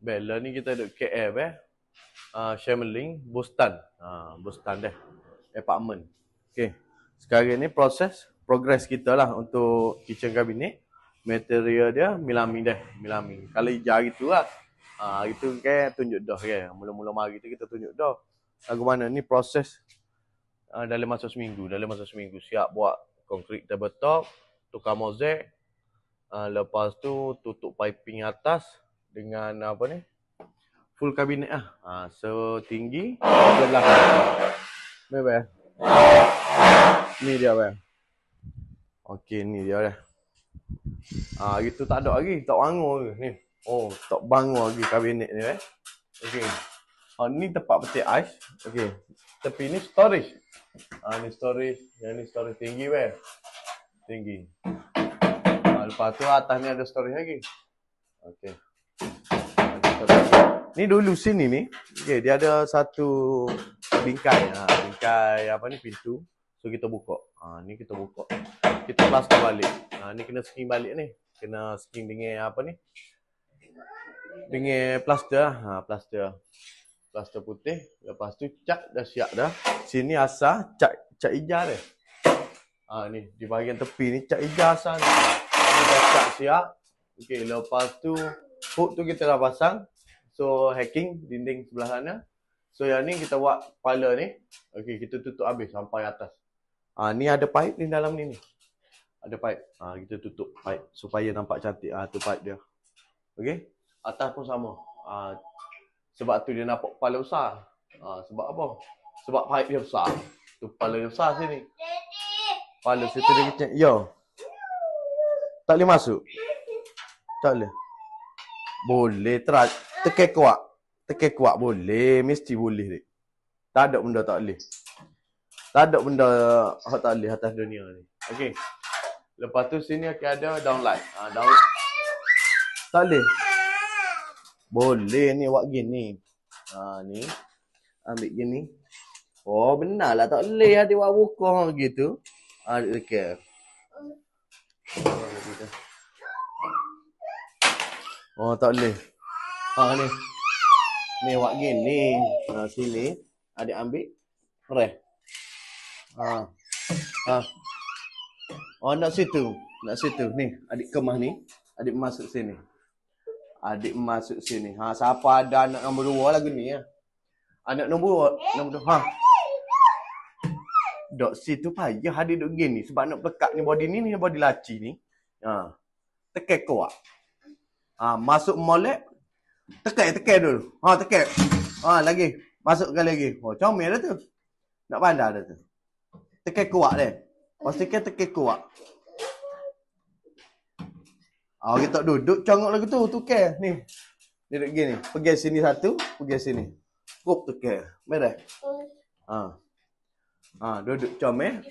Bella ni kita duduk KL Shemeling, Bustan. Bustan deh. Apartment. Okey. Sekarang ni progress kita lah untuk kitchen cabinet. Material dia Milami deh, Milami. Kalau hijau gitu lah. Hari tu kan tunjuk dah kan. Mula-mula mari tu kita tunjuk dah. Lagu mana ni proses dalam masa seminggu. Siap buat konkrit tabletop, tukar mozaik. Lepas tu tutup piping atas dengan apa ni? Full kabinet lah. Setinggi sebelah. Ni apa? Ni dia apa? Okey, ni dia dah. Itu tak ada lagi, tak bangun lagi ni. Oh, tak bangun lagi kabinet ni Okey. Ni tempat petik ais. Okey. Tepi ni storage. Ni storage, yang ni storage tinggi tinggi. Lepas tu atas ni ada storage lagi. Okey. Ni dulu sini ni. Okey, dia ada satu bingkai. Bingkai apa ni, pintu. So kita buka. Ni kita buka. Kita plaster balik. Ni kena skin balik ni. Kena skin dengan apa ni? Dengan plaster. Plaster putih. Lepas tu cat dah siap dah. Sini asal cat hijau dia. Ni di bahagian tepi ni cat hijau asal ni. Ni dah cat siap. Okey, lepas tu hook tu kita dah pasang. So hacking dinding sebelah sana. So yang ni kita buat kepala ni. Okey, kita tutup habis sampai atas. Ni ada pipe ni dalam ni. Ada pipe. Kita tutup pipe supaya nampak cantik. Tu pipe dia. Okey. Atas pun sama. Sebab tu dia nampak kepala besar. Sebab apa? Sebab pipe dia besar. Tu kepala dia besar sini. Kepala situ dia kecil. Yo. Tak boleh masuk? Tak boleh. Boleh. Tekan kuat boleh. Mesti boleh dek. Tak ada benda tak boleh. Tak ada benda tak boleh atas dunia ni. Okey. Lepas tu sini akan ada downlight. Downlight. Tak boleh. Boleh ni buat gini. Ni. Ambil gini. Oh benarlah tak boleh adik buat buka gitu. Adik tekan. Oh tak boleh. Ni. Ni buat gini. Sini adik ambil. Reh. Oh nak situ. Ni adik kemah ni. Adik masuk sini. Siapa ada anak nombor 2 lagu ni ya. Anak nombor 2. Dok situ payah adik duk gini sebab nak pelekat ni body ni body laci ni. Tekan kuat. Masuk molek. Tekan dulu. Tekan. Lagi. Masukkan lagi. Oh comel dah tu. Nak pandai dah tu. Tekan kuat dia. Pastikan tekan kuat. Kita duduk congok lagu tu. Tukar. Ni. Dia duduk gini. Pergi sini satu. Pergi sini. Kop tukar. Merah. Duduk comel.